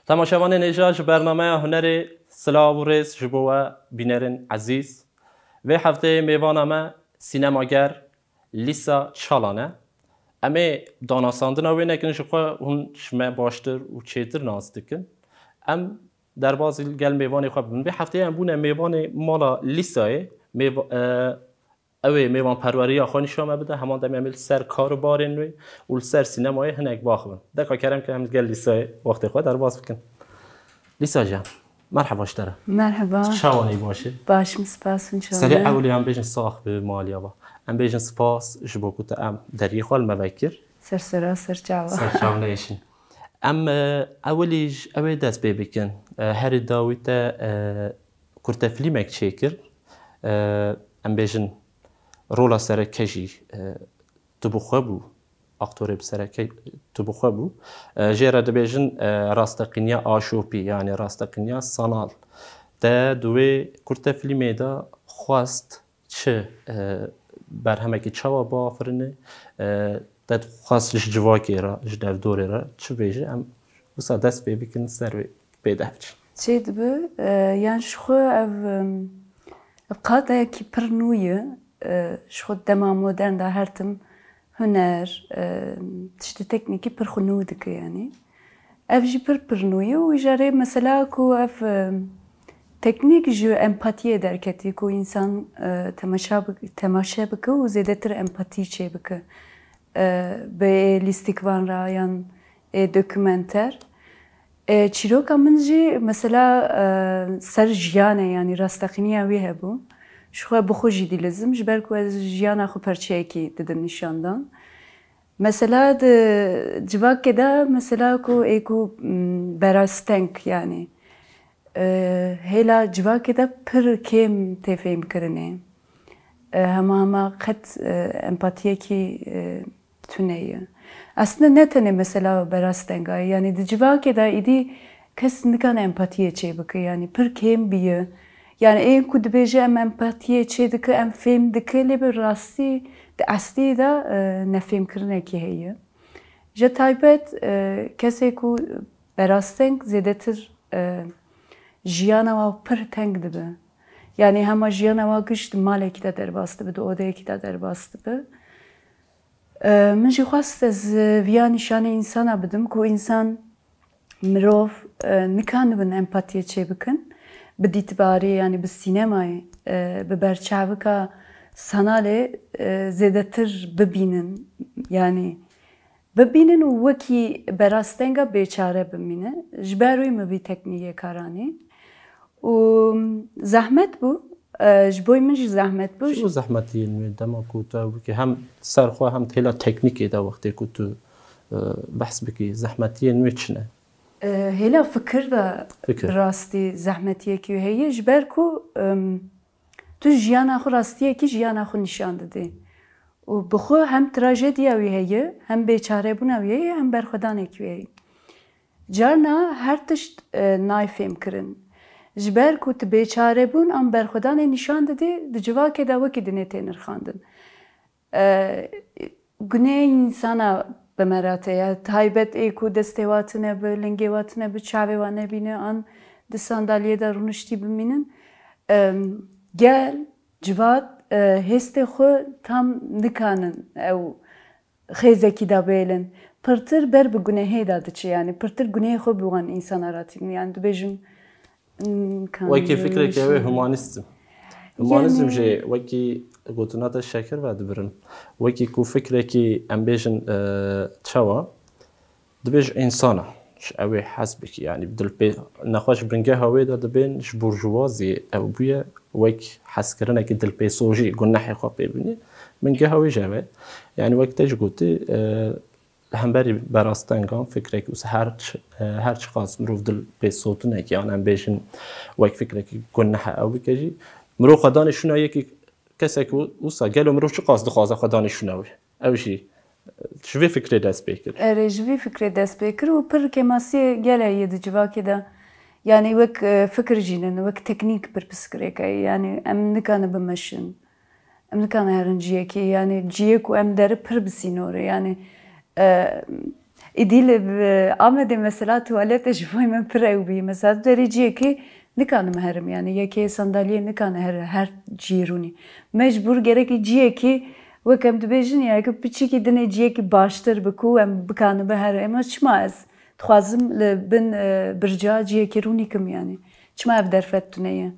تماشاوان نجاج برنامه هنر سلاو و ریز جبوه بینرین عزیز و هفته میوانمه سینماگر لیسا چالانه اما داناساندن اوی نکنش خواه هون شما باشتر و چیتر ناز دکن ام در بازی گل میوانی خواه ببین به هفته هم بونه میوان مالا لیسای اوی میوان پروری آخوانی شما بده همان دمی عمل سر کار بارین وی و سر سینمای هنگ باخبن دکا کرم که هم گل لیسای وقت خواه در باز بکن لیسا جان مرحبا اشتره مرحبا شوانی باشه باش مسپاس انشالله سری اولی هم بیشن ساخ به مالیا با ام بیشن سپاس جبو کت ام دری خال مبکر سر جوا سر نیشین ام اولیج اولی دست بکن هر داویتا کرت فیلمک چیکر ام بیشن رولا سر کجی تو بخوابو اکتوری بسر کی تو بخوابو جرا دبیجن راستقینیا آشوبی یعنی راستقینیا سانال تا دوی کرت فیلمی دا خواست چه برهمه کی چوا بافرنه تا خواست لش جواکی را جدال دوری را چه بیجه ام وسا دست بکن سر پیدا هفت چه دبه یعنی شخو قاطع کی پرنویه شخو دما مدرن ده هرتم هنر تشت تکنیکی پر خنود که یعنی افجی پرنویه و جاره مثلا کو اف تکنیک جو امپاتیه درکتی کو انسان تماشا بکه و زیاده تر امپاتی چه بکه به لیستیکوان را یان دکومنتر چیروکا منجی مثلا سر جیانه یعنی راستقینی اویه بو شخواه بخوشی دیلزم جبر که از جیانا خو پرچه کی دادم نشاندن مثلا جواک که مثلا کو ایکو براستنک یعنی هلا جواک که پر کم تفهم کرنه هما قد امپاتیه کی تونیه aslında ne tane mesela berastenga yani de civake da idi kes nikan empatiye çebike yani per kem biye yani en kudbeje em empatiye çedike em fem dike le rasti de asli da ne fem kirne ki heye je taybet kese ku berasteng zedetir jiyana wa per teng dibe yani hema jiyana wa gişt malek da derbastı be odaya ki da derbastı be من جی خواست از ویانیشان انسان بدم که انسان مروف نکانه بن امپاتیه چه بکن بدیت باری یعنی به سینمای به برچاوه که ساناله زیادتر ببینن یعنی ببینن و وکی براستنگا بیچاره ببینه جبروی موی تکنیک کارانی و زحمت بو جبوی منش زحمت بود. شو زحمتی این دما کوتا که هم سرخوا هم تلا تکنیکی دا وقتی کوتو بحث بکی زحمتی این میچنه. هلا فکر دا راستی زحمتیه کی هیه جبر کو تو جیانا خو راستیه کی جیانا خو نشان داده. و بخو هم تراژدی هیه هم بیچاره بون هیه هم برخدانه کی هیه. جارنا هر تشت نایفیم کرن. جبر کو ت بیچاره بون ام برخدان نشان داده د جواک دا وکی دنه تنر خواندن گنه انسانا به مراته یا تایبت ای کو دستواتنه به لنگواتنه به چاوانه بینه آن د ساندالیه دا رونشتی بمینن گل جواد هست خو tam نکانن او خیزکی دا بیلن پرتر بر به گناهی داده چی yani پرتر گناه خو بوان انسان راتین yani دبیجن وکی فکر که اوه هومانیستم هومانیستم جه وکی قطنات الشکر و دبرن وکی کو فکر که ام بیشن چوا دبیج انسانه اوه حسب کی یعنی بدل بی نخواش برنگه هوای داد بین برجوازی او بیا وک حس کردن که دل بی سوژی گناه خواب ببینی برنگه هوای جوه یعنی وقتش گویی هم بری براستنگان فکر که اوس هر چی خاص مروف دل به صوتونه که آنم بیشن وقت فکر که گناه او بکشی مرو خدانشونه یکی کسی که اوسا گلو مرو چی قاصد خواست خدانشونه اوشی شوی فکر دست بکر شوی فکر دست بکر و پر که ماسی گله یه جوا که دا یعنی وک فکر جینن وک تکنیک پر بسکره که یعنی ام نکانه بمشن ام نکانه هرنجیه که یعنی جیه کو ام داره پر بسینوره یعنی İdil Ahmet'e mesela tuvalete şifayı men previ mesela derece ki ne kanım herim yani yeke sandalye ne kan her ciruni mecbur gerek ciye ki ve kem dibejin ya ki piçiki dine ciye ki baştır beku em bekanı be her ama çımaz tuhazım ben birca ciye ki runikim yani çıma ev derfet tuneye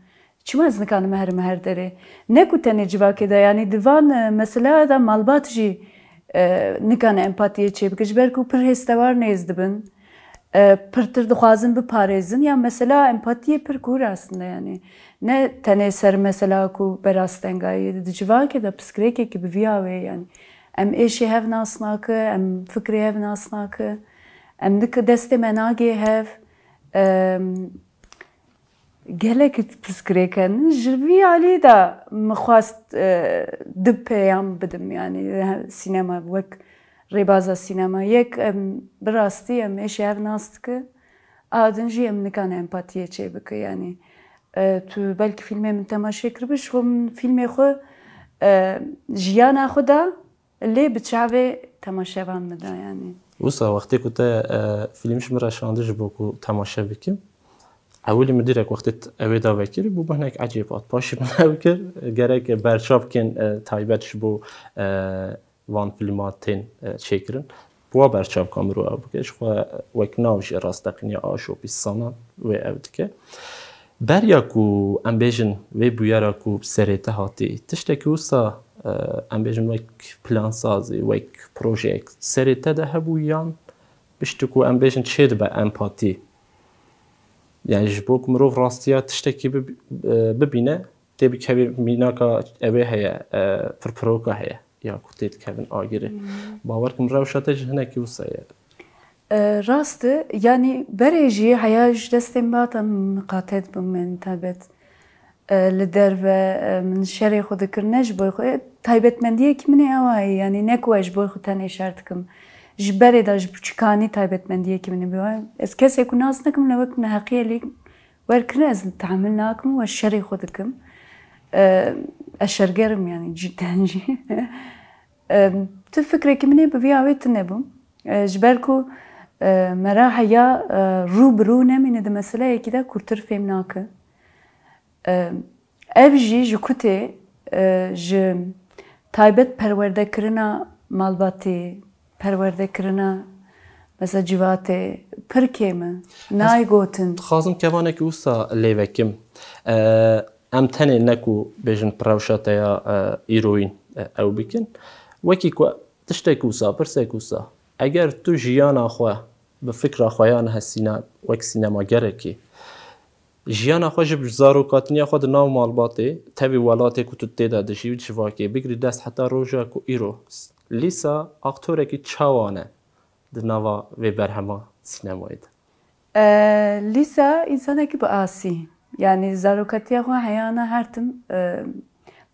çımaz ne kanım herim her dere ne kutene civake da yani divan mesela da malbat ji نکان امپاتیه چه بکش برکو پر هستوار نیزدبن پرتر دخوازن بپارێزن یا مثلا empatiye پر kur aslında yani ne tane ser mesela ku berastengayı dicivake da psikreke ki biviyawe yani em eşi hev nasnakı em fikri hev nasnakı em dik deste menage hev gelek psikreken jivi ali da mxwast dib peyam bidim yani sinema vek rebaza sinema yek birastî em eşi hev nastıkı adın jî em nikan empatiye çê bike yani tu belki filmê min temaşe kiribiş xwe min filmê xwe jiyana xwe da lê bi çavê temaşevan me da yani wisa wextê ku te film ji min re şandî ji bo ku temaşe bikim اولي مديرك وقت اويدا وكيل بو بهناك عجيب باشي بناوكر gerek berçavken taybet bu van filmatên çekirin bu berçav kameru abgeş ve weknavş rastaqniya aşo bisana ve evdike berya ku ambejin ve bu yara ku serete hati tişteki usa ambejin vek plan sazı vek proje serete de hebu yan biştu ku ambejin çed be empati yani ji bo ku mirov rastiya tiştekî bibîne tê bikevî mînaka evê heye pirpiroka heye ya ku tê dikevin agirê bawer kim rewşa te ji hinekî wisa ye rast yani berê jî heya ji destên batan miqate dibim min taybet li derve min şerê xwe dikir ne ji bo xwe taybetmendiyekî min ê ew heye yani ne ku ji bo xwe tenê şer dikim ji berê de ji biçûkanî taybetmendiyekî min ê ez kesê ku nas nakim li wek neheqiyê lê werkirin ez li tehamül nakim û ez şerê xwe dikim ez şergerim yani cidden jî tu fikrekî min ê bi vî awê tune bûm ji ber ku me ra heya rû bi rû nemîne di meseleyekî de kurtir fêm nake ev jî ji kutê ji taybet perwerdekirina malbatê perwerdekirina mesela civatê pir kêm e nayê gotin dixwazim kevanekî wisa lê vekim em tenê ne ku bêjin pirewşa te ya îroîn ew bikin wekî ku tiştek wisa pirsek wisa eger tu jiyana xwe bi fikra xweyan hesîna wek sînemagerekî jiyana xwe ji zarokatiniya xwe di nav malbatê tevî welatê ku tu tê de dijî civakê bigirî dest heta roja ku îro lîsa aktorekî çawa ne di nava vê berhema sînemayê de lîsa însanekî bi asî yani zarokatiya xwe heyana her tim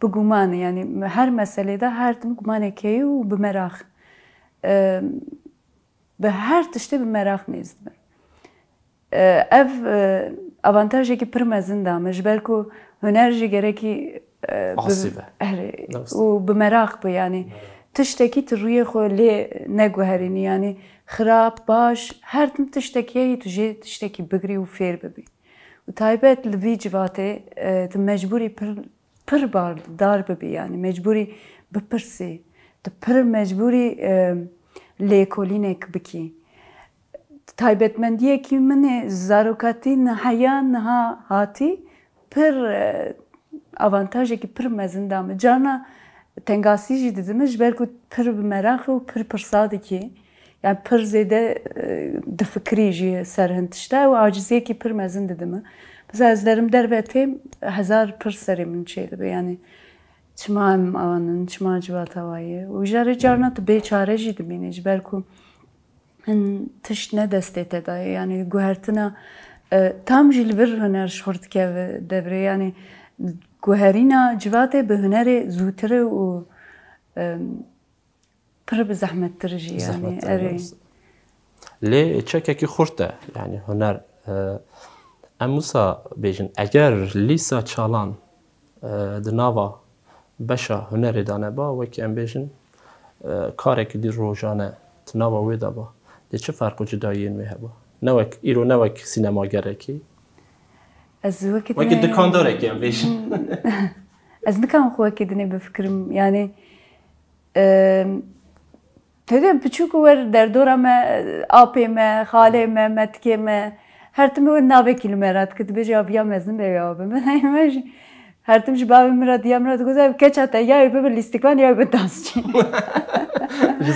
bi gumanê yani her meselêde her tim gumanek heye û bi merax bi her tiştê bi merax nêz dibin ev avantajekî pir mezin da me ji ber ku huner jî gerekî û bi merax bi yani tiştekî tu rûyê xwe lê neguherînî yani xirab baş her tim tiştekiyê tu jê tiştekî bigirî û fêr bibî û taybet li vî civatê tu mecbûrî pir bardar bibî yani mecbûrî bipirsî tu pir mecbûrî lêkolînek bikî taybetmendiyekî min ê zarokatî niheya niha hatî pir avantajekî pir mezin da me carna tengasî jî didime ji ber ku pir bi merax û pir pirsa dikî yani pir zêde difikrî jî ser hin tişte û aciziyekî pir mezin didime mesela ez derim derve têm hezar pir serê min çê dibe yani çima em avanin çima civata waye û jarê carna tu bêçare jî dibînî ji ber ku hin tişt ne destê te daye yani guhertina tam jî li vir huner ji xwe dikeve devrê yani guherîna civatê bi hunerê zûtir e û pir bi zehmettir jî yani erê lê çekekî xurt e yani huner em wisa bêjin eger lîsa çalan di nava beşa hunerê de neba wekî em bêjin karekî dîr rojane di nava wê de ba ده چه فرق و جدایین وی هبا نوک ایرو نوک سینماگرکی از وقتی دکانداره که ام بیش از نکام خو وقتی دنی بفکرم یعنی تدریم بچوک ور در دورم آپیم خالیم متکیم هر تمی ور ناوی کیلومترات کت بیش آبیا مزن بیابه من ایمش هر تمش بابی مراد یا مراد گذار کچات یا به لیستکان یا به دانسچی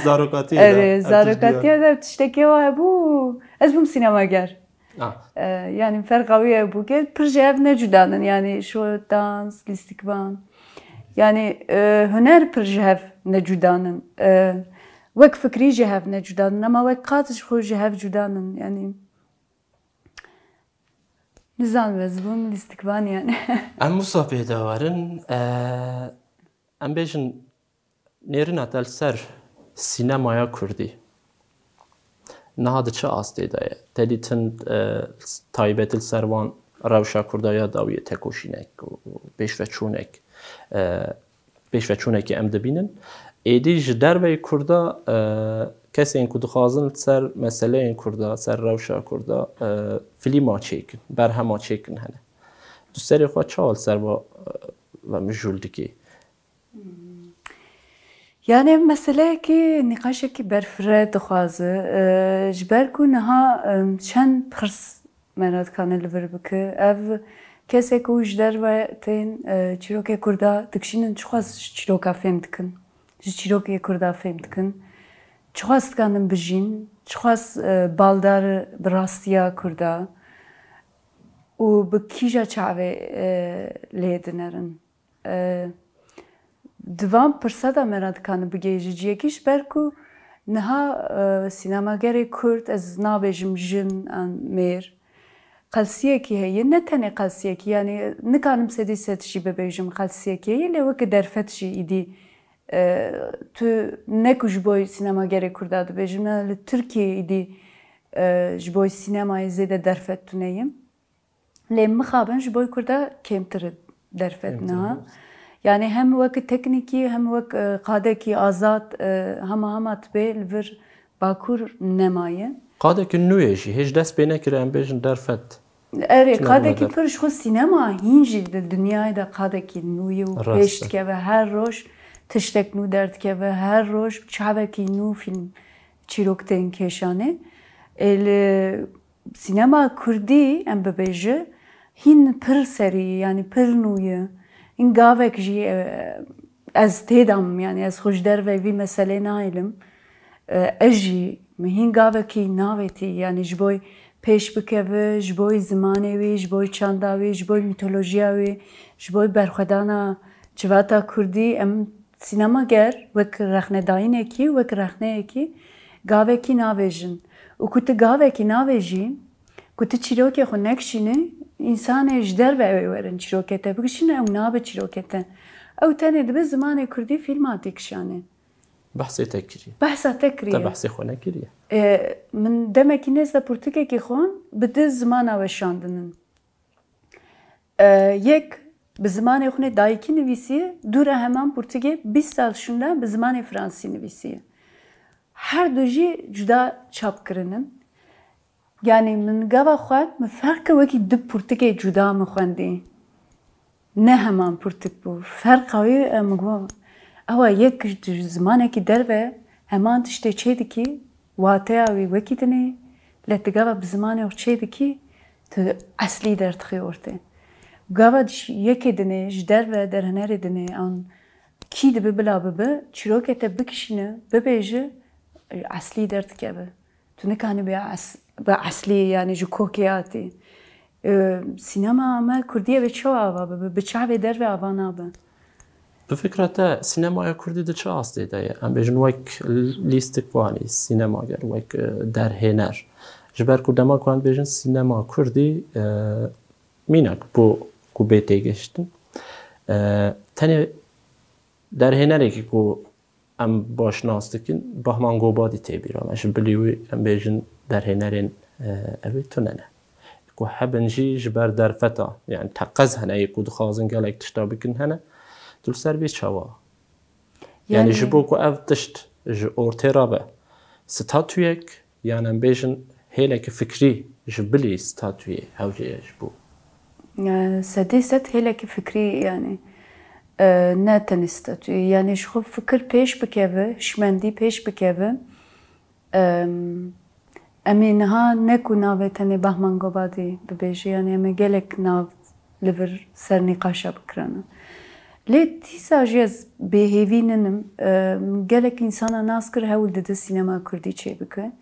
زاروکاتی زاروکاتی ده تشتکی و بو از بوم سینماگر yani fark قویه bu که proje ne judanın yani şu dans listikvan yani hüner proje ne judanın vek fikri cehav ne judanın ama vek qatış xo cehav judanın yani nizam vezbum listikvan yani ام مصابه دارن ام بیشن نیرن اتل سر سینمایا کردی نهاد چه آستی دایه تلیتن تایبت السروان روشا کردایا داویه تکوشینک بیش و چونک ام دبینن ایدی جدر وی کردا کسی این کد خازن سر مسئله این کردا سر روشا کردا فیلم چیکن برهم چیکن هنه دوستری خواهد چهال سر و مجول دیگه yani mesele ki nikaşı ki berfre dixwaze ji ku niha çend pirs merad kane li vir bike ev kesek û ji derve tên çîrokê Kurda dikişînin çixwaz ji çîroka fêm dikin ji çîrokê Kurda fêm dikin çixwaz dikanin bijîn çixwaz baldar bi rastiya Kurda û bi kîja çavê lê dinerin Divan pirsada merad kanı bigeyjiciyekiş berku niha sinemagerê Kurd ez nabêjim jin an mêr qelsiyekî heye ne tenê qelsiyekî yani nikanim sedî sed jî bibêjim qelsiyekî heye lê wekî derfet jî îdî tu ne ku ji bo sinemagerê Kurda dibêjim li Tirkiyeyê îdî ji bo sînemayê zêde derfet tuneyim lê mixabin ji bo Kurda kêmtir derfet niha Yani hem vek tekniki hem vek qadeki azat hema tbe li vir bakur nemaye. Qadeki nûye jî hêj dest pê nekire em bêjin derfet. Evet, qadeki pir ji xwe sînema hîn jî di dinyayê de qadeki nûye û pêş dikeve her roj tiştek nû derdikeve her roj çavekî nû film çîrok tên kêşanê. Li sînema Kurdî em bibêje hîn pir serî yani pir nûye. این گاوک جی از تیدم یعنی از خوش در وی مسئله نایلم اجی مهین گاوکی ناویتی یعنی جبوی پیش بکوه جبوی زمانه وی جبوی چاندا وی جبوی میتولوژیا وی جبوی برخدانا جواتا کردی ام سینما گر وک رخنه داینه کی وک رخنه کی گاوکی ناویجن و کت گاوکی ناویجی کت چیروکی خو نکشینه İnsan ejder ve öğren çirokete. Bu kişinin ev nabe çirokete. Ev tane de bir zamanı Kurdi film atık şane. Bahse tekri. Bahse tekri. Ta bahse xone kiriye. من demek ki nezde Portek'e ki xon bide zamana ve şandının. Yek bir zamanı xone dayki nivisiye dura hemen Portek'e 20 sal şunda bir zamanı Fransi nivisiye. Her doji cuda çap kırının. Yani من gava xwed min ferqe wekî di Portekê cuda min xwendî. Ne heman Portek bû. Ferqa wê min got ewa yek zimanekî derve heman tiştê çê dikî wateya wî wekî dinê lê tu gava bi zimanê xwe çê dikî tu eslî derdixî ortê. Gava yekê dinê ji derve derhenerê dinê an kî dibe bila bibe çîrokê te bikişîne bibêje eslî derdikeve. Tu nikanî به اصلی یعنی جو کوکیاتی سینما ما کردیه به چه آوا به چه در و آوا نابه به فکرت سینمای کردی ده چه آسته دایه ام بیشن وک لیستکوانی سینماگر وک در هنر جبر کردما کند بیشن سینما کردی مینک بو کوبیته گشتن تنی در هنری که کو ام باش ناستکن بهمان گوبادی تبیرم اش بلیوی ام بیشن در هنرین اوی توننه کو حبنجی جبر در فتا یعنی تقز هنه یکو دخوازن گلک تشتا بکن هنه دل سر بی چوا یعنی جبو کو او تشت جو ارتی رابه ستاتویک yani em bêjin hêlekî fikrî ji bilî statûyê hewceyê ji bo. Sedî sed hêlekî fikrî yani ne tenê statûyê yani ji xwe fikir pêş bikeve, hişmendî pêş bikeve. Em ê niha ne ku navê tenê Bahman Gobadê bibêje yani em ê gelek nav li vir ser nîqaşa bikirane. Lê dîsa jî ez bêhêvî ninim gelek însana nas kir hewl dide sînema Kurdî çê bike.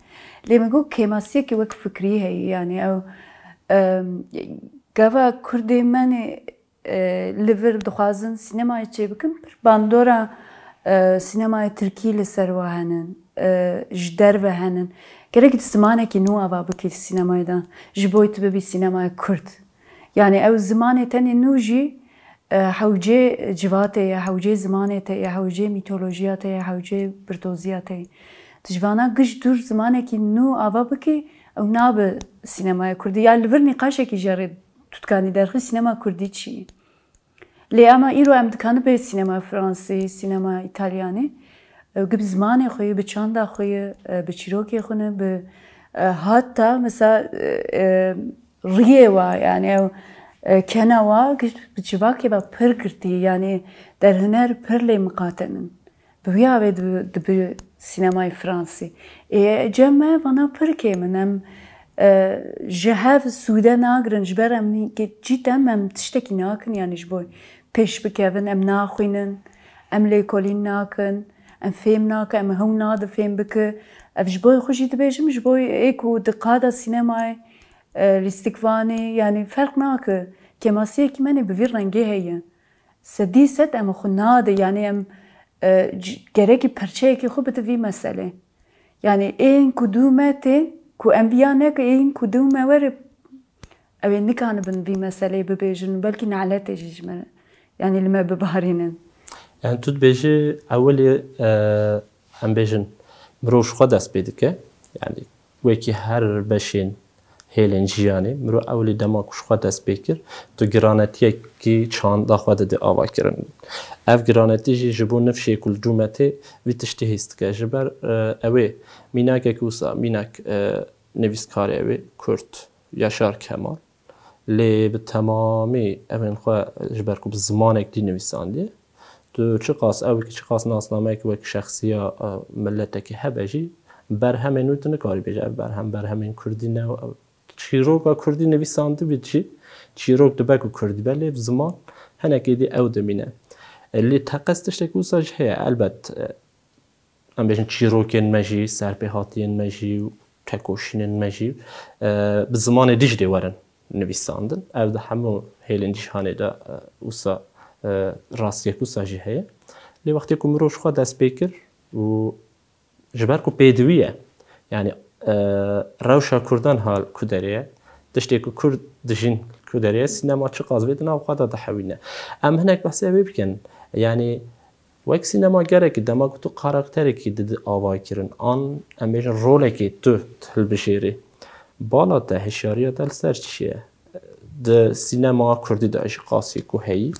Lê me got kêmasiyekî wek fikrî heye yani ew gava Kurdê menê li vir dixwazin sînemayê çê bikin pir bandora sînemayê Tirkî li ser we henin, ji derve henin. Gerek zimanekî nû ava bikî sînemayê de ji bo tu bibî sînemaya Kurd. Yani ew zimanê tenê nû jî hewcê civatê ye, hewcê zimanê te ye, hewcê mîtolojiya te ye, hewcê birdoziya te ye. Tu ji vana giş dûr zimanekî nû ava bikî ew nabe sînemaya Kurdî. Ya li vir nîqaşekî jî re tu dikanî derxî sînema Kurdî çi ye. Lê ama îro em dikanibê sînema Fransî, sînema İtalyanî bi zimanê xwe yê, bi çanda xwe yê, bi çîrokê xwe ne, bi hatta mesela riyê wa yani ew kena wa bi civakê ve pir girtî yani derhuner pir lê miqatenin. Bi wî avê dibi sînemayê Fransî. Cem me vana pir kêm in em ji hev sûde nagirin ji ber em cîdem em tiştekî nakin yani ji bo pêş bikevin em naxwînin, em lêkolîn nakin, em fêm nakin, em hewl nade fêm bike. Ev ji bo xwe jî dibêjim ji bo ê ku di qada sînemayê lîstikvanê yani ferq nake. Kêmasiyekî menê bi vî rengê heye. Sedî sed em xwe nade yani em gerekî perçeyekî xwe bide vî meselê. Yani ên ku dû me tê ku em biya neke ên ku dû me were ew ê nikanibin vî meseleyê bibêjin belkî neletê jî ji me yani li me bibarînin. Yani tu dibêjî ewelê em bêjin mirov ji xwe dest pê dike yani wekî her beşên hêlên jiyanê mirov ewlê dema ku ji xwe dest pê kir tu giranetiyekî çanda xwe didî avakirin. Ev giranetî jî ji bo nifşê ku li dû me tê vî tiştî hês dike ji ber ew ê mînakek wisa mînak nivîskarê ew ê Kurd Yaşar Kemal lê bi temamî evên xwe ji ber ku bi zimanek dî nivîsandiye tu çi qas ew çi qas nasnameyek wek şexsiya milletekî hebe jî berhemên wî tu nikarî bêje ev berhemên Kurdî ne çîroka Kurdî nivîsandî bî çi çîrok dibe ku Kurdî be lê ziman henekê dî ew dimîne. Lê teqez tiştek wisa jî heye elbet em bêjin çîrokên me jî serpêhatiyên me jî tekoşînên me jî bi zimanê dijlê werin nivîsandin. Ev de hemû hêlên cîhanê de wisa rastiyek wisa jî heye. Lê wextê ku mirov ji xwe dest pê kir û ji ber ku pêdivî ye yani rewşa Kurdan hal ku derê ye tiştê ku Kurd dijîn ku derê ye sînema çi qas vê di nav xwe de dihewîne. Em hinek behsê wê bikin yani wek sînema gerekî dema ku tu karakterekî didî avakirin an em bêjin rolekê tu hilbijêrî bala te hişyariya te li ser çi ye? Di sînema Kurdî de jî qasî ku heyî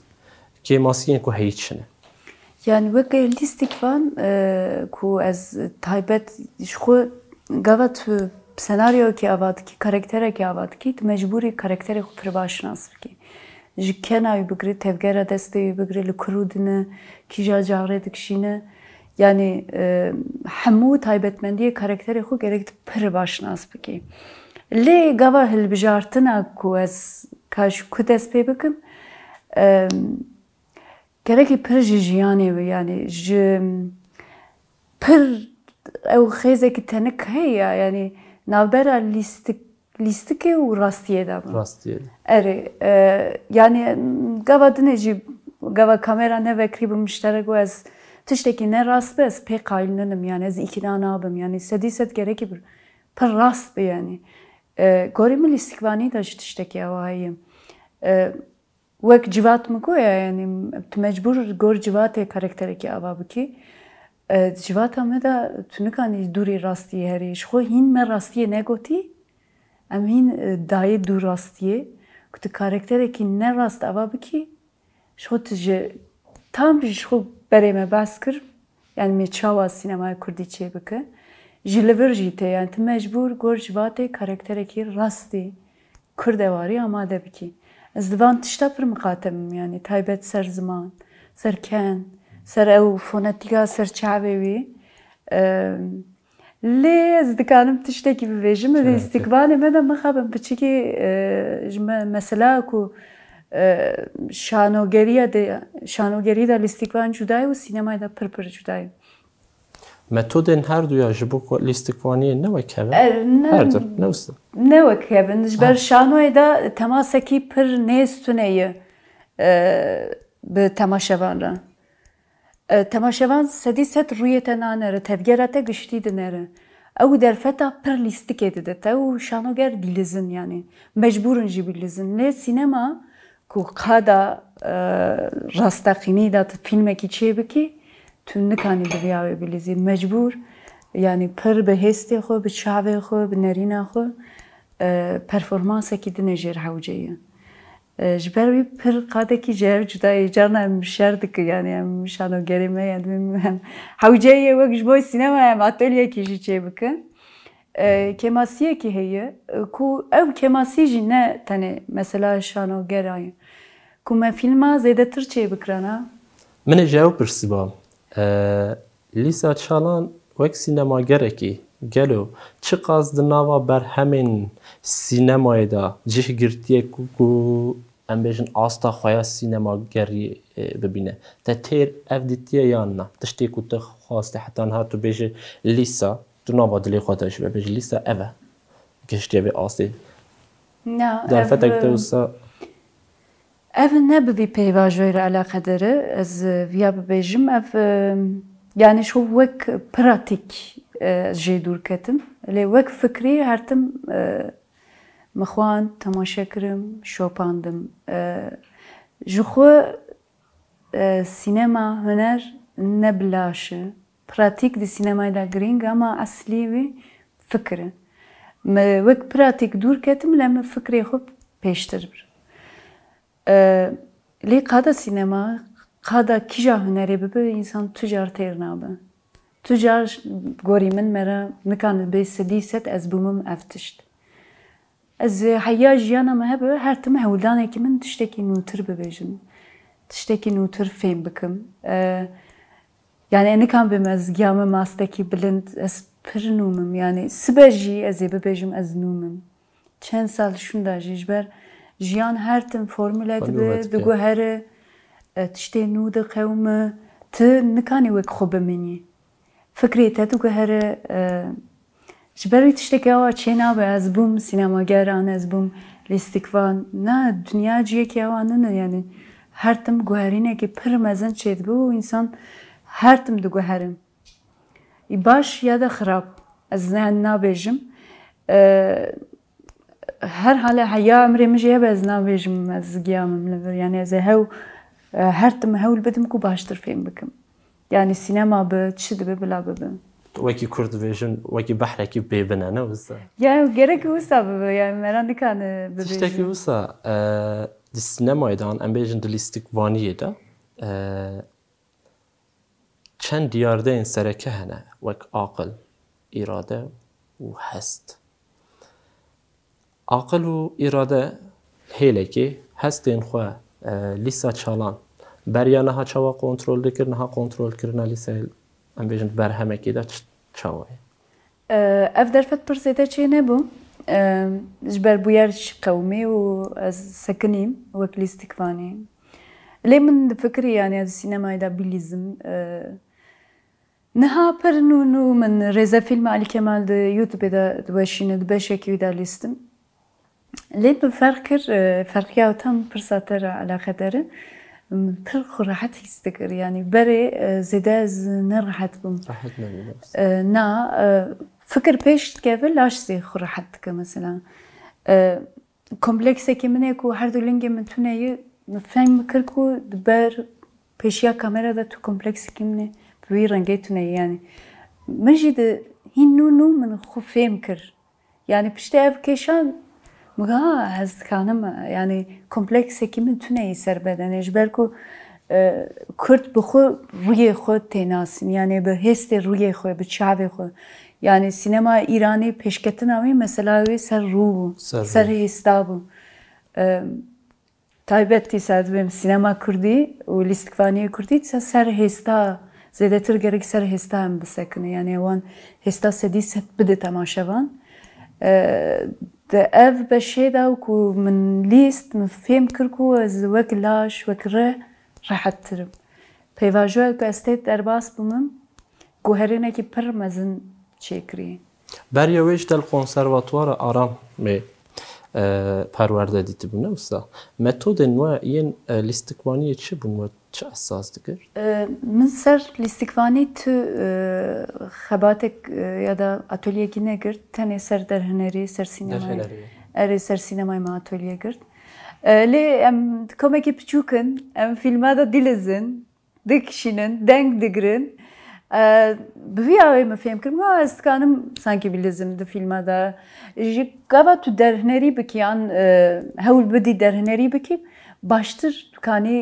kêmasiyên ku heyî çi ne? Yani wek lîstikvan ku ez taybet ji xwe gava tu senaryokê ava dikî, karakterekê ava dikî tu mecbûrî karakterê xwe pir baş nas bikî. Ji kena wî bigirî, tevgera destê wî bigirî, li kurû dine, kîja carê dikişîne. Yani hemû taybetmendiyê karakterê xwe gerek tu pir baş nas bikî. Lê gava hilbijartina ku ez kaş ku dest pê bikim gerekî pir ji jiyanê wî yani ji pir ew xêzekî tenik heye yani navbera lîstikê û rastiyê de min. Rastiyê. Erê yani gava dinê jî gava kamera nevekrî bi müşterek û ez tiştekî ne rast be ez pê qayîl ninim yani ez îkna nabim yani sedî sed gerekî bir pir rast be yani. Gorî min lîstikvanî de ji tiştekî ew heye. Wek civat min goya yani tu mecbûr gor civatê karakterekî ava bikî. Civata me de tu nikanî dûrê rastiyê herî. Ji xwe hîn me rastiyê negotî em hîn dayê dû rastiyê ku tu karakterekî ne rast ava bikî ji xwe tu ji tam ji xwe berê me behs kir yani me çawa sînemaya Kurdî çê bike. جلور جیته یعنی تو مجبور گور جواته کاراکتره کی راستی کردواری آماده بکی از دوان تشتا پر مقاتم یعنی تایبت سر زمان سر کن سر او فونتیکا سر چاوی لی از دکانم تشتا کی ببیجم از استقبالی مدام مخابم بچه کی مثلا کو شانوگری دا لیستیکوان جدای و سینمای دا پر جدای متودن هر دویا جبو لیستیکوانی نوکه هر در نوست نوکه نجبر شانوی دا تماسکی پر نیستونه به تماشاوان را تماشاوان سدی ست روی تنانه تفگرات گشتی دنره او در فتا پر لیستیکه داده او شانوگر بیلزن یعنی مجبورن جی بیلزن لی سینما کو قادا راستقینی داد فیلمه کی چه بکی تو نکانی دویاوی بلیزی مجبور یعنی پر به هستی خو به چاوی خو به نرینا خو پرفورمانس کی دنجر حوجیه جبروی پر قاده کی جر جدای جرنا مشرد که یعنی مشانو گریمه یعنی هم حوجیه وقش بوی سینما هم اتلیه کی چه بکه کماسیه کی هیه کو او کماسی جی نه تنه مثلا شانو گرای کو ما فیلم زیاده تر چه بکرانه من جواب برسیبام لیسا چالان وک سینما گرکی گلو چه قصد نوا بر همین سینمای دا جه گرتیه کو ام بیشن آستا خواه سینما گری ببینه تا تیر افدیتیه یا نه تشتی کو تخواسته حتی ها تو بیشه لیسا تو نوا دلی خودش بیشه لیسا اوه گشتیه به آستی نه در فتک دوستا ev nebivî peyvajoyê alaqe dere ez viya bibêjim ev yani şu wek pratik jê dûr ketim lê wek fikrî hertim mixwan temaşe kirim şopandim ji xwe sînema huner ne bilaş e pratik di sînemayê de giring ama eslî wî fikir e wek pratik dûr ketim lê min fikrê xwe pêştir bir لی قادا سینما قادا کجا هنری ببه انسان تجار تیر نابه تجار گوری من مرا نکان به سدی ست از بومم افتشت از حیاج یانا مهبه هر تم هولدانه کی من تشتکی نوتر ببیجم تشتکی نوتر فهم بکم yani نکان به از گیام ماستکی بلند از پر نومم yani سبجی از ببیجم از نومم چند سال شوندا جبر جیان هر تن فرمولت به دگو هر تشتی نود قوم ت نکانی وک خوب منی فکری ت دگو هر جبری تشتی که آوا چه نابه از بوم سینماگران از بوم لیستیکوان نه دنیا جیه که آوا نه یعنی هر تم گوهرینه که پر مزن چید بو انسان هر تم دگو هرم ای باش یا da خراب از نه نابیجم her hale haya ömrümü jeye beznavejim az giyamım lever yani az hev her tim hewl bedim ku baştır film bikim yani sinema be çid be bela be وکی کرد ویژن وکی بحر کی بیبنه نه وسا ya gerek وسا be yani meran dikan be تشتکی وسا دی سینمای دان ام بیژن دلیستیک وانیه دا چند دیارده این سرکه هنه وک عاقل اراده و هست عقل و اراده هیله که هستین خواه لیسا چالان بریا نها چاوا کنترل دکر نها کنترل کرنا لیسا ام بیجن برهمه که دا چاوه اف درفت پرسیده چه نبو جبر بویرش قومی و از سکنیم وک لیستیکوانی لی من فکری yani از سینمای دا بیلیزم نها پر نو من رزا فیلم علی کمال دا یوتیوب دا دوشینه دا بشکی دا لیستم ليه بفرقر فرقيا وتم برساتر علاقة داره فرق راحت يستقر يعني بري زداز نرحت بم راحت نا فكر بيش تكافل لاش زي راحت كمثلا كومبلكسة كمنيكو هردو لينجي من توناي فهم كركو دبر بيشيا كاميرا دا تو كومبلكس كمني بوي رنجي توناي يعني مجد هنو نو من خو فهم كر يعني بشتاف كيشان مگه هست کانم یعنی کمپلکس کی من تونه سر بدن اجبار کو کرد بخو روی خود تناسیم یعنی به هست روی خود به چاو خود Yani sinema İranî peşketin avî mesela wê ser rû bû, ser hêsta bû. Taybet dîsa dibêm sinema Kurdî û lîstikvaniyê Kurdî dîsa ser hêsta zêdetir gerek ser hêsta em bisekine. Yani wan hêsta sedî set bide temaşevan. Ev beşê da ku min lîst min fêm kir ku ez wek laş wek rê rahettirim. Peyvajoyek ku ez tê derbas bimim guherînekî pir mezin çêkirî. Beriya wê ji del konservatwara aram mê perwerde dîtibûne wisa. Metodên we yên lîstikvaniyê çi bûn ve çi esas dikir? Min ser lîstikvanî tu xebatek ya da atölyekî negirt. Tenê ser derhunerî, ser sînemayê. Erê ser sînemayê me atölye girt. Lê em komekî piçûkin, em filma da dilizin, dikişînin, deng digirin. Bi vî awê me fêm kirim ez dikarim sankî bilizim di filma da. Ji gava tu derhunerî bikî yan hewl bidî derhunerî bikî baştir dikanî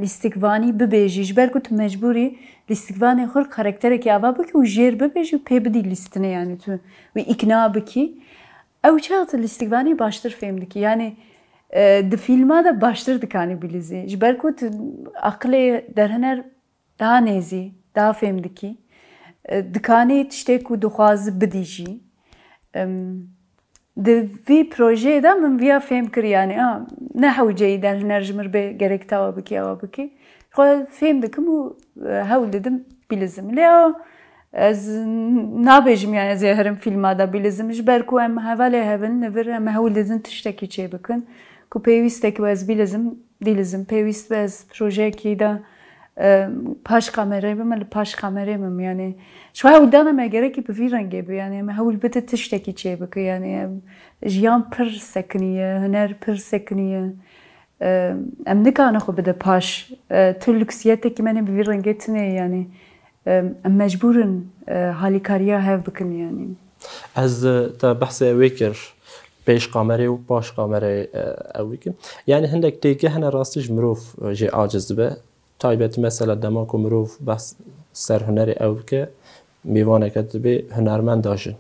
lîstikvanî bibêjî. Ji ber ku tu mecbûrî lîstikvanê xwe karakterekî ava bikî û jêr bibêjî û pê bidî lîstinê yani tu wî îkna bikî. Ew çawa tu lîstikvanî baştir fêm dikî. Yani di filma da baştir dikanî bilîzî. Ji ber ku tu aqilê derhuner daha nêzî, daha fêm dikî. Dikanî tiştê ku dixwaze bidî jî. Di vî projeyê de min vîya fêm kir yani ne hewceyî derhuner ji mir bê gerek tawa bikî ewa bikî. Xwe fêm dikim û hewl didim bilîzim. Lê ez nabêjim yani ez ê herim filma da bilîzim. Ji ber ku em hevalê hevin nivir em hewl didin tiştekî çê bikin. Ku pêwîst e ku ez bilîzim, dîlîzim. Pêwîst be ez projeyekî de paş kamerayê bim li paş kamerayê bim yani. Ji hewl dana me gerekî bi vî rengê bi yani em hewl bide tiştekî çê bike yani jiyan pir sekinî ye, huner pir sekinî ye. Em nikane xwe bide paş. Tu lüksiyetekî me bi vî rengê tune yani. Em mecbûrin halîkariya hev bikin yani. Ez te behsê wê kir pêş kamerê û paş kamerê ew bikin. Yani hindek têgeh hene rastî ji mirov jê aciz dibe. Taybetî mesela dema ku mirov behs ser hunerê ew bike mêvaneke dibe hunermend a jin.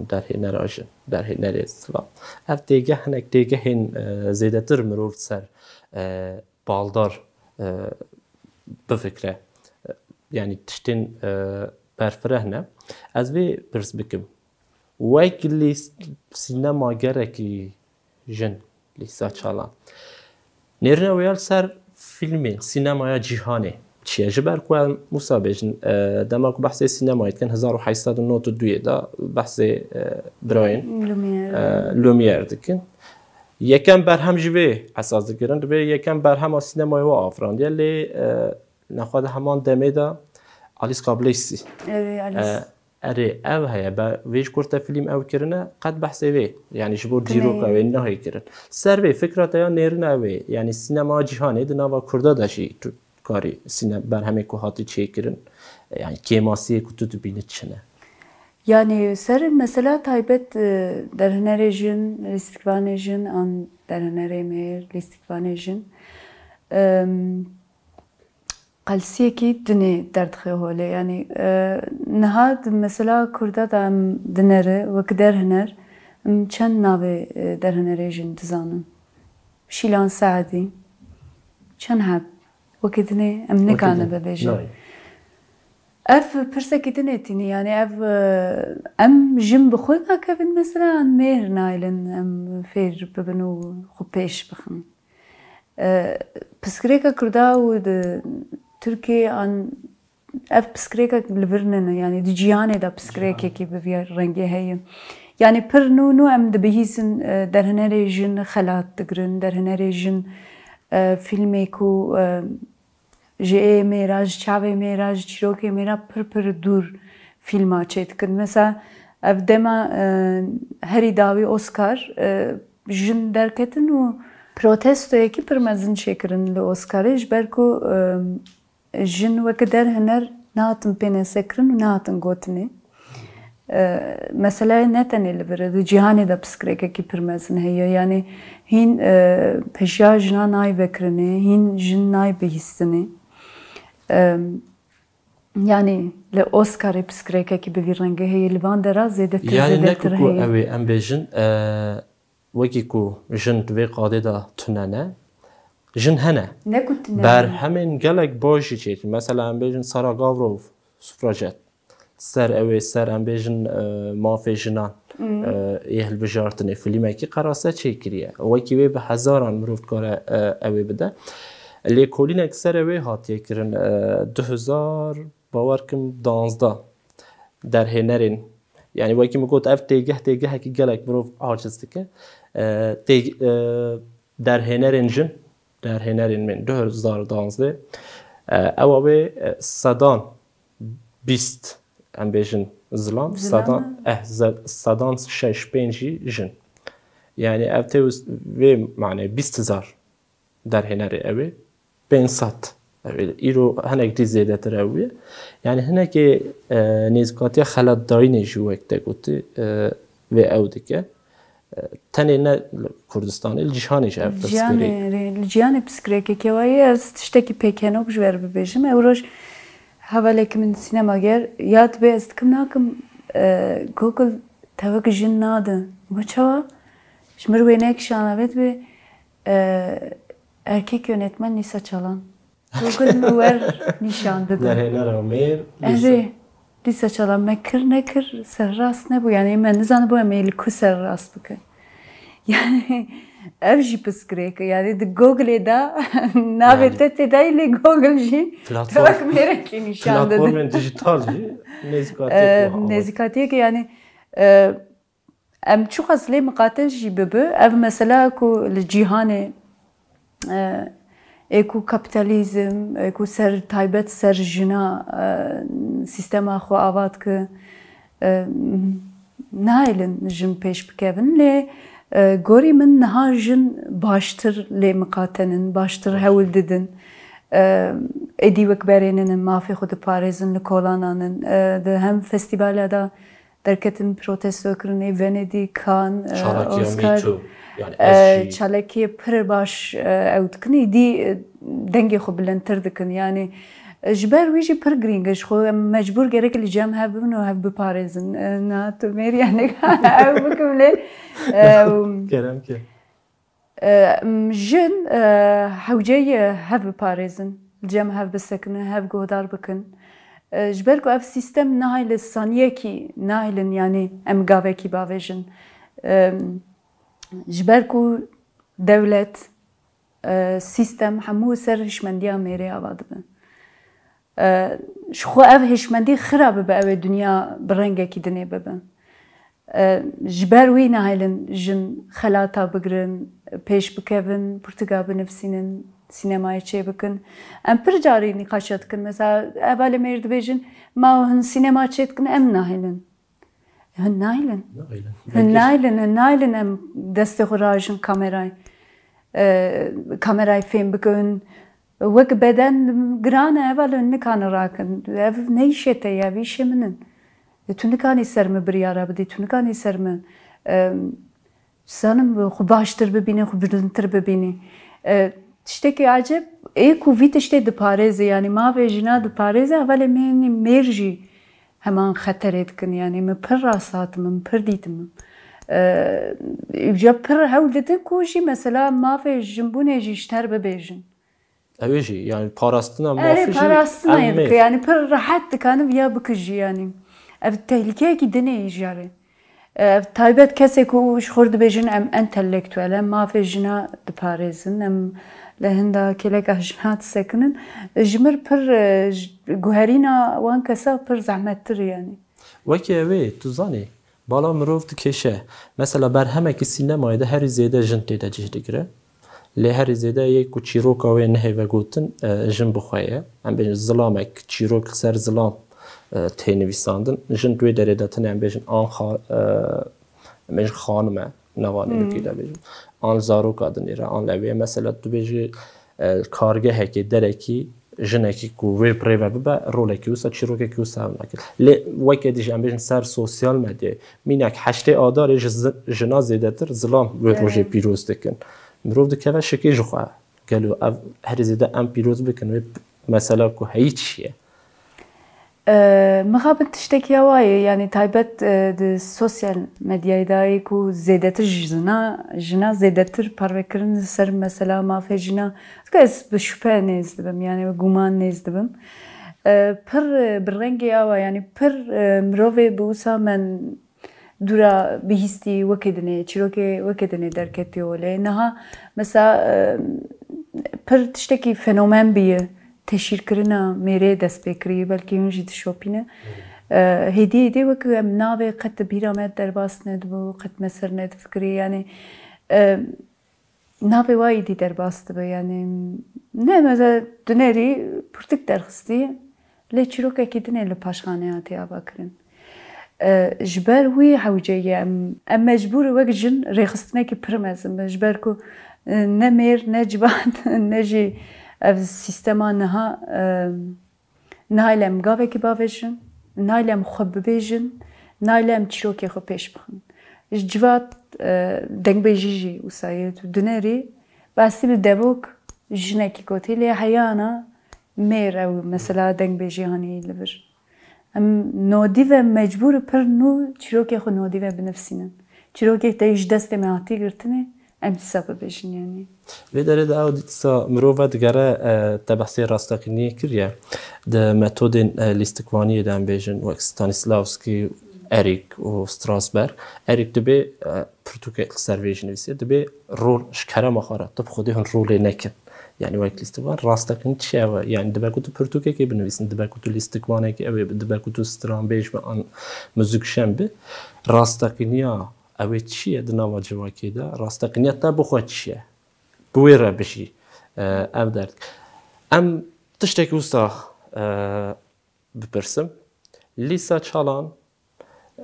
Derhêner a jin, derhênerê silav. Ev têgeh hinek têgehên zêdetir mirov ser baldar bifikre. Yani tiştên berfireh ne. Ez vê pirs bikim. Wek sînema gerekî jin lîsa çalan. Nêrine wê ya ser filmê sînemaya cîhanê çi ye? Ji ber ku em wisa bêjin dema ku behsê sînemayê dikin 1892 da behsê birayên Lumière dikin. Yekem berhem ji vê esas dikirin dibe yekem berhema sînemayê we afrandiye lê nexwade heman demê de Alice Kablêsî. Erê ev heye vê ji kurta filîm ew kirine qet behsê wê yani ji bo dîroka wê nahê kirin. Ser vê fikra te ya nêrine wê yani sînema cîhanê di nava Kurda de jî tu karî berhemê ku hatî çêkirin yani kêmasiyê ku tu dibînî çi ne? Yani ser mesela taybet derhunerê jin, lîstikvanê jin an derhunerê mêr, lîstikvanê jin qelsiyekî dinê derdixe holê yani niha mesela Kurda da em dinere wek derhuner em çend navê derhunerê jin dizanin. Şîlan Saedî çend heb wekî dinê em nikane bibêjin. Ev pirsekî dinê tînî yani ev em jin bi xwe nakevin mesela an mêr nailin em fêr bibin û xwe pêş bixin. Piskirêka Kurda û di Türkiye an ev piskirêkek li vir ne yani di cîhanê de piskirêkekî bi vî rengê heye. Yani pir nû em dibihîzin derhunerê jin xelat digirin, derhunerê jin filmê ku ji ê mêra, ji çavê mêra, ji çîrokê mêra pir dûr filma çê dikin. Mesela ev dema herî dawî Oscar jin derketin û protestoyekî pir mezin çêkirin li Oscarê ji ber ku jin wekî derhuner nehatin pênesekirin û nehatin gotinê. Meseleyê ne tenê li vir e, di cîhanê de piskirêkekî pir mezin heye. Yani hîn peşiya jina nayê vekirinê, hîn jin nayê bihîstinê. yani le Oscar'ı psikreke ki bir rengi heye livan dera zede tezede yani ne ku evi em bejin weki ku jin ve qade da tunane jin hene ne kutine ber hemen gelek boji çet mesela em bejin Sara Gavrov sufrajet ser evi ser em bejin mafejina yehil bijartine filmeki qarasa çekiriye weki ve hazaran mruft kare evi bide لیکولین اکثر وی هاتیه کرن 2000 باورکم 12 در هنرین یعنی وکی میگوت اف تیگه هکی گلک مروف عاجزده که در هنرین جن در هنرین من 2012 او وی صدان 20 ام بیشن زلام صدان 6-5 جن یعنی اف تیوز وی معنی 20,000 در هنری اوی 500 ایرو هنگ دی زیاده تر اویه یعنی هنگ نیزکاتی خلط داری نجوه اکتا گوتی و او دیگه تنه نه کردستان الجیهانیش اف تسکری الجیهانی پسکری که وای از تشتکی پیکنو بجور ببیشم اوروش حواله که من سینما گر یاد به است کم ناکم گوگل توقع جن ناده وچوا شمر وینک شانوید به erkek yönetmen Lisa Çalan. Google Müver nişandıdır. Derheler Ömer. Evet. Lisa Çalan. Mekir nekir serras ne bu? Yani ben ne zanı bu emeğli ku serras bakın. Yani ev jî pıskrek. Yani de Google'da navete tedayla Google jî tavak merekli nişandıdır. Platformen dijital jî nezikatiye ki yani em çok asli mıkatel jî bebe. Ev mesela ku cihane eku kapitalizm, eku ser taybet ser jina sistema xo avat ki nailin jin peş bikevin le gori min naha jin baştır le mikatenin, baştır hevil didin edi vekberinin mafi xo de Pariz'in le kolananın de hem festivalada derketin protesto kirin Venedik, Cannes, Oscar yani çalaki pır baş evdikini di denge xo bilenter dikin yani jber wî pır grîng xo mecbur gerek li cem hev bibin û hev biparêzin na tu mêr yani ev bikim lê kerem ki jin hewceyê hev biparêzin cem hev bisekin hev guhdar bikin ji ber ku ev sîstem nahile saniyekî nahilin yani em gavekî bavêjin ji ber ku devlet sistem hemû ser hişmendiya mêrê ava dibin ji xwe ev hişmendî xira bibe ew ê dunya bi rengekî dinê bibin ji ber wî nahêlin jin xelata bigirin pêş bikevin pirtiga binivîsînin sînemayê çê bikin em pir carî nîqaşa dikin mesela evalê mêr dibêjin ma hin sînema çê dikin em nahêlin hin nailin em destê xwe rajin kamerayê fêm bikin wek beden giran e eval nikane rakin ev ne işê te ya vî işê min in tu nikanî ser min biryara bidî tu nikanî ser min zanim xwe baştir bibînî xwe bilindtir bibînî tiştekî aceb ê ku vî tiştê diparêze yani mavê jina diparêze evalê mêr jî heman xeterê dikin yani min pir rasat min pir dîtim ya pir hewl didin ku jî mesela mavê jinbûnê jî ji ter bibêjin ew jî yani parastina mafê jî parastina yani pir rahat dikanin ya bikin jî yani ev tehlikeyekî dinê jî jarê ev taybet kesê ku ji xwe dibêjin em entelektûel em mafê jina diparêzin em li hinda kêleka jina disekinin ji mir pir guherîna wan kesa pir zehmettir yani wekî ev ê tu zanî bala mirov dikeşe mesela berhemekî sînemayê de herî zêde jin têde cih digire lê herî zêde yê ku çîroka wê nehêve gotin jin bixwe ye em bêjin zilamek çîrok ser zilam tê nivîsandin jin wê derê de tune em bêjin em bêjin xanime nevanî de bêjin an zaroka dinêre an levê mesela tu bêjî kargehekê derekî jinekî ku wê pirêve bibe rolekî wisa çîrokekî wisa ew nakir lê wekê dijî em bêjin ser sosyal medyayê mînek heştê adarê ji jina zêdetir zilam wê rojê pîroz dikin mirov dikeve şikê ji xwe gelo ev herî zêde em pîroz bikin wê mesela ku heyî çi ye مخابن تشتكي هواي يعني تايبت السوشيال ميديا داي كو زيادتر جنا زيادتر باركرن سر مثلا ما في جنا كاس بشوبه نيز دبم يعني بجومان نيز دبم پر برنگی هوا يعني پر مروه بوسا من دورا بهیستی وکدنه چیروکی وکدنه درکتی ولی نه مثلا پر تشتكي فنومن بیه تشیر کرنا میره دست بکری بلکه اونجی تشوپینه هدی وک ام ناوی قط بیرامت در باس ندبو قط مسر ند فکری یعنی ناوی وایدی در باس دبه یعنی نه مثلا دنری پرتک درخستی لچیروک اکیدنه لپاشخانه آتی آبا کرن جبر وی حوجیه ام مجبور وک جن ریخستنه که پرمزم جبر کو نمیر نجبان نجی السيستما نهايلم قافي كبافيجن نهايلم خب بيجن نهايلم تشروكي خو بيش بخن جوات دنگ بيجي وسايد دنري بس بدبوك جنكي كوتيلي حيانا مير او مثلا دنگ بيجي هاني لبر ام نوديفه مجبور پر نو تشروكي خو نوديفه بنفسنا تشروكي تيج دست معتي قرتني ام سبب بيجن يعني لذا داود مروفة دقرة تبحثي راستقينية كريا ده ميثودين الاستقوانية دام بيجن وستانيسلاوسكي إريك وستراسبرغ إريك دبي برتوكال سيرفيجن ويسي دبي رول شكرا مخارة طب خديهن رول نكن يعني وقت الاستقوان راستقين تشاوى يعني دبي كنتو برتوكال كي بنويسن دبي كنتو الاستقوانية كي أوي دبي كنتو ستران بيج بان مزوك شنبه راستقينية أوي تشيه دناوا جوا كيدا راستقينية تابو خوا تشيه بويرة بشي ام درد ام تشتكي وستا بپرسم لیسا چالان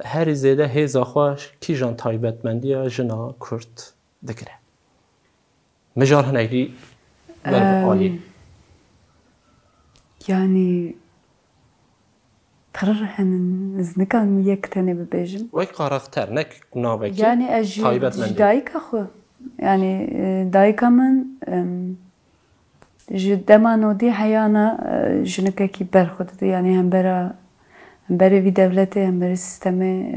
هر زیده هیزا خواش کی جان تایبتمندی جنا کرد دکره مجار هنگی عالی يعني قرر هن زنكان يكتني ببيجم وي قارختر نك نابك يعني اجي دايك اخو يعني دايكا من جدما نودي حيانا جنكا كي برخد يعني هم برا في دولتي هم برا سيستمي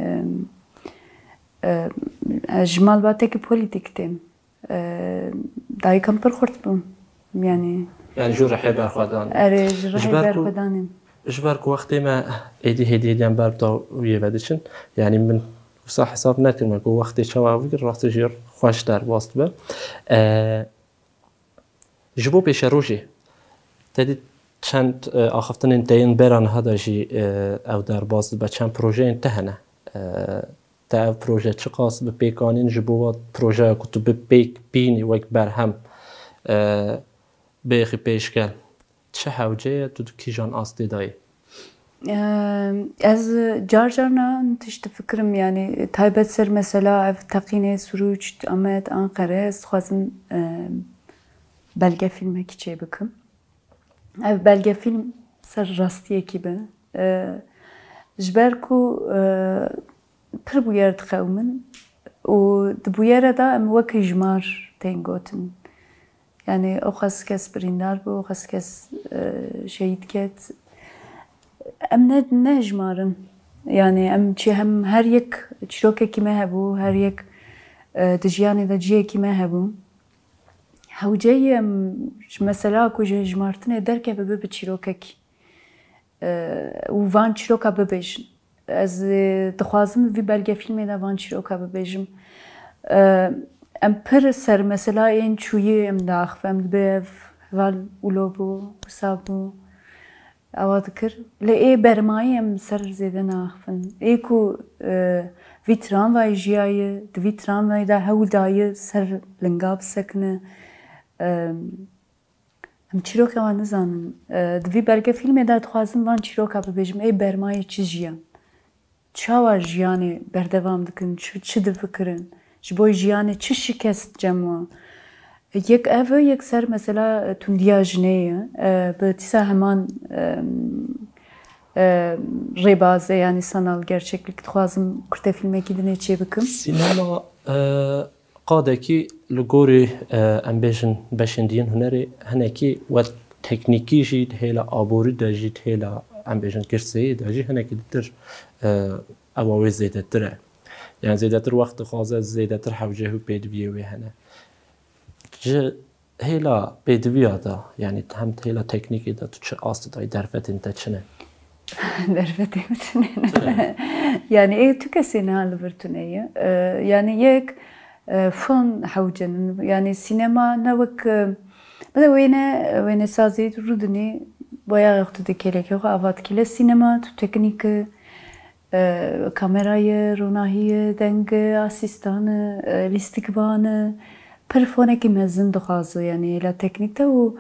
جمال باتك بوليتيك تيم دايكا برخورت بهم يعني جو رحي برخدان اري رحي برخدانم اجبرك وقتی ما ایدی هدیدیم بردا ویودیشن یعنی من وسا حساب نکردم که وقتی چاوی راست جیر خوش در باست به جبو پیش روزی تدی چند آخفتن انتین بران هدا جی او در باست به چند پروژه انتهنه تا پروژه چه قاس به پیکانین جبو پروژه کتو به پیک بینی وک برهم بیخی پیش کن چه حوجه تو کی جان آستی دایی؟ از جارجارنا تشت فکرم yani تایبت سر مثلا ev تقینه سروج آمد آنقره است خوازم belge filme kiçe bakım. Ev belge film ser rastiye gibi. Jberku per bu yer tkavmin و bu yere da em vek ijmar tengotin. Yani o khas kes brindar bu, o khas kes şehit ket. Em ne ijmarın. Yani em çi hem her yek çiroke kime hebu, her yek dijyani da ciye kime hebu. Hawceye mesela ku ijmartine derke be be çirokek. U van çiroka bebejin. Az dixwazim vî belge filmê de van çîroka bibêjim. Em pir ser meselayên çûyî em diaxive em dibe ev val ûlo bû wisa bû awa dikir. Lê ê bermayî em ser zêde naxivin. Ê ku vî tramvayê jiyayê di vî tramvayê de hewl dayê ser linga bisekine. Em çîroka wan nizanin. Di vî belge filmê de dixwazim van çîroka bibêjim. Ê bermayê çi jiyan? Çawa jiyane berdevam dikin, çi difikirin, ji bo jiyane çi şikest cem yek ev yek ser mesela tundiya jineyê bi tîsa heman rêbaze yani sanal gerçeklik dixwazim kurte filmekî dinê çê bikim. Sinema qadekî li gorî em bêjin beşindiyên hunerê hinekî wet teknîkî jî hêla aborî de jî hêla ام بیشن کرسی داجی هنگ دیتر اوای زیاده تره يعني زیاده تر وقت خازه زیاده تر حوجه و پیدویه و هنه جه هیلا پیدویه دا يعني هم هیلا تکنیکی دا تو چه آست دای درفت انت چنه درفت انت يعني ايه تو كسينا لبرتونية يعني يك فن حوجن يعني السينما نوك مثلا وين سازي رودني بايا وقت دكيلك يو افات كيلا السينما تو تكنيك كاميراي روناهي دنگ اسيستان الاستقبال برفونه كي مزن دخازو يعني لا تكنيك تو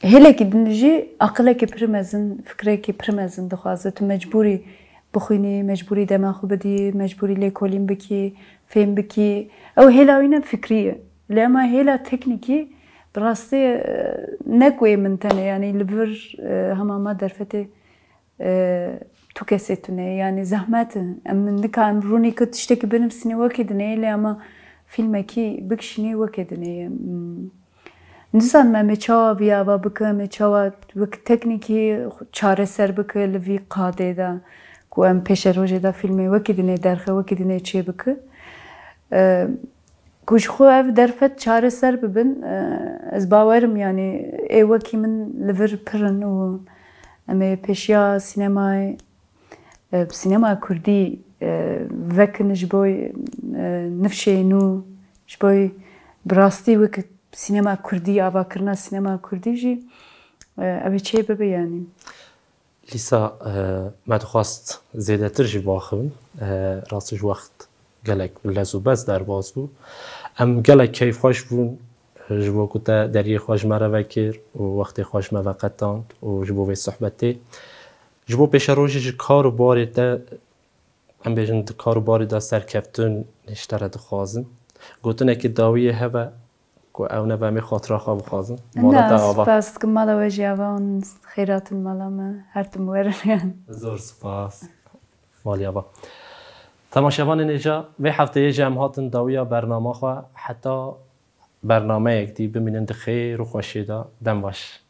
هلك دنجي عقلك برمزن فكرك برمزن دخازو تو مجبوري بخويني مجبوري دماغو بدي مجبوري ليكولين بكي فهم بكي او هلا وين فكريه لما هلا تكنيكي براستي نكوي من تاني يعني لبر هماما درفتي تو كسيتوني يعني زحمات من نكان روني كنت تشتكي بنفسني وكدني لما فيلمكي بكشني وكدني نزان ما مچاوا بیا بك مچاوا وك تكنيكي چاره سر بك لوي قاده دا کو ام پیش روزه دا فیلمی وکیدنه درخه وکیدنه چی بکه کوش خو اف درفت چاره سر ببن از باورم يعني ای وکی من لور پرن و اما پیشیا سینما کردی وکن جبوی نفشه نو جبوی براستی وک سینما کردی آوا کرنا سینما کردی جی اوی چی ببی يعني لیسا ما دخواست زیاده تر جی باخون راستش وقت گلک لزو بس در باز بو ام گلک کیف خوش بون جبو کتا دری خوش مرا وکر و وقت خوش مرا قطاند و جبو وی صحبتی جبو پیش روشی جی کارو باری دا ام بیجن کارو باری دا سرکفتون نشتره دخوازن گوتن اکی داویه هوا کو او نه می خاطر خواب خازن نه سپاس که مالا و جوان خیرات الملام هر تم ورن زور سپاس مالیابا تماشاوان نجا و هفته جمع هاتن داویا برنامه خو حتی برنامه یک دی ببینند خیر و خوشیدا دم باش